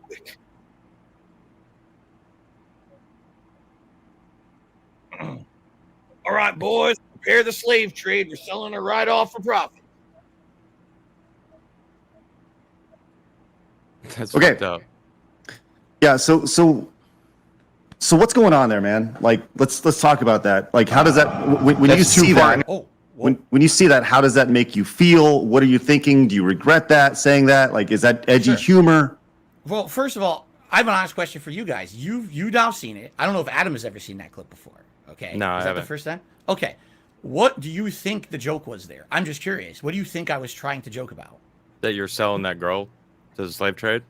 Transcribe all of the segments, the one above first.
this quick. All right, boys, prepare the slave trade. We're selling her right off for profit. That's okay. fucked up. Yeah. So what's going on there, man? Like, let's talk about that. Like, how does that when you see that? When you see that, how does that make you feel? What are you thinking? Do you regret that saying that? Like, is that edgy humor? Well, first of all, I have an honest question for you guys. You've now seen it. I don't know if Adam has ever seen that clip before. Okay. No, Is I that haven't. the first time? Okay. What do you think the joke was there? I'm just curious. What do you think I was trying to joke about? That you're selling that girl to the slave trade?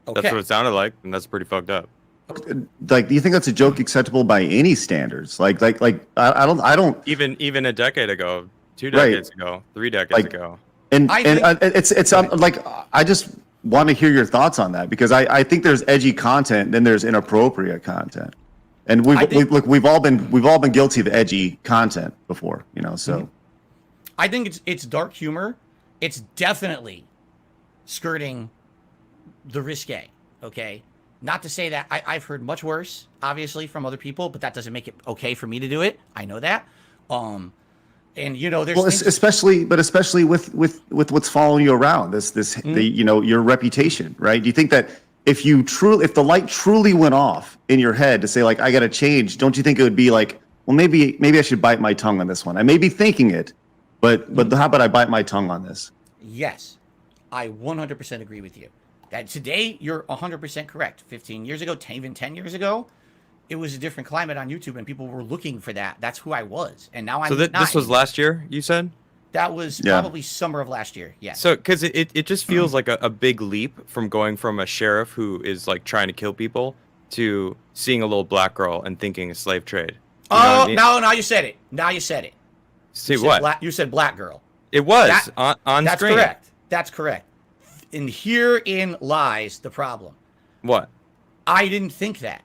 Okay. That's what it sounded like, and that's pretty fucked up. Like, do you think that's a joke acceptable by any standards? Like I don't. Even a decade ago, 2 decades ago, 3 decades ago. And it's like, I just want to hear your thoughts on that, because I think there's edgy content, then there's inappropriate content, and we've all been guilty of edgy content before, you know. So I think it's dark humor. It's definitely skirting the risque. Okay. Not to say that I've heard much worse, obviously, from other people, but that doesn't make it okay for me to do it. I know that. And you know, there's especially with what's following you around, your reputation, right? Do you think that if the light truly went off in your head to say, like, I got to change, don't you think it would be like, well, maybe I should bite my tongue on this one? I may be thinking it, but how about I bite my tongue on this? Yes, I 100% agree with you. That today, you're 100% correct. 15 years ago, even 10 years ago, it was a different climate on YouTube, and people were looking for that. That's who I was, and now I'm not. So this was last year, you said? That was probably summer of last year, yes. So, because it just feels like a big leap from going from a sheriff who is, like, trying to kill people to seeing a little black girl and thinking a slave trade. You know what I mean? Now you said it. Now you said it. See what? You said black girl. It was on that's screen. Correct. That's correct. And herein lies the problem. What? I didn't think that.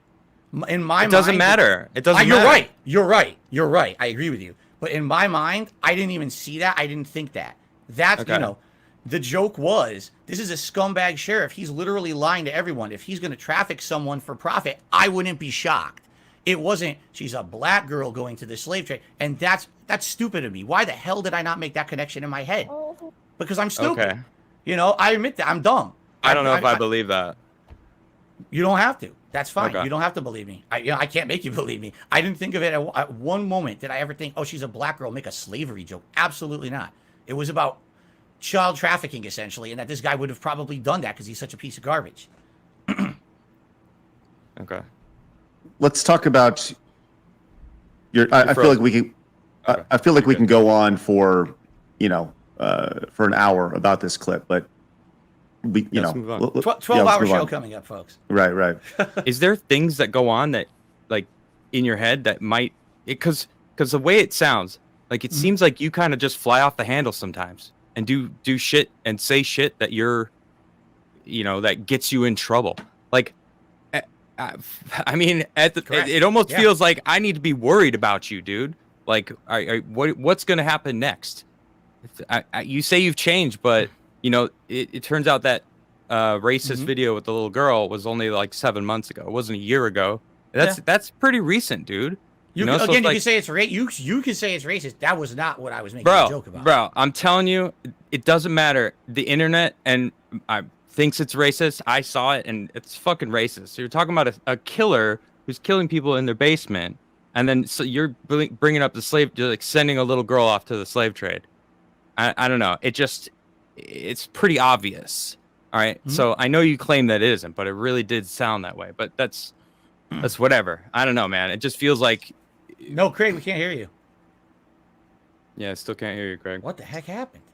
In my mind, it doesn't matter. It doesn't you're matter. You're right. I agree with you. But in my mind, I didn't even see that. I didn't think that. That's, okay. You know, the joke was, this is a scumbag sheriff. He's literally lying to everyone. If he's going to traffic someone for profit, I wouldn't be shocked. It wasn't, she's a black girl going to the slave trade. And that's stupid of me. Why the hell did I not make that connection in my head? Because I'm stupid. Okay. You know, I admit that. I'm dumb. I don't know if I believe that. You don't have to. That's fine. Okay. You don't have to believe me. I can't make you believe me. I didn't think of it at one moment. Did I ever think, oh, she's a black girl, make a slavery joke? Absolutely not. It was about child trafficking, essentially, and that this guy would have probably done that because he's such a piece of garbage. Okay. Let's talk about your. I feel like we can. Okay. I feel like we can go on for, for an hour about this clip, but we, 12-hour show coming up, folks. Right. Is there things that go on that, like, in your head that might, because the way it sounds, like, it seems like you kind of just fly off the handle sometimes and do shit and say shit that that gets you in trouble. Like, I mean, it almost feels like I need to be worried about you, dude. Like, what's going to happen next? You say you've changed, but, it turns out that racist video with the little girl was only like 7 months ago. It wasn't a year ago. That's pretty recent, dude. You can say it's you can say it's racist. That was not what I was making a joke about. Bro, I'm telling you, it doesn't matter. The internet thinks it's racist. I saw it, and it's fucking racist. So you're talking about a killer who's killing people in their basement, and then so you're bringing up the slave, like sending a little girl off to the slave trade. I don't know. It's pretty obvious. All right. So I know you claim that it isn't, but it really did sound that way. But that's whatever. I don't know, man. It just feels like. No, Craig, we can't hear you. Yeah, I still can't hear you, Craig. What the heck happened?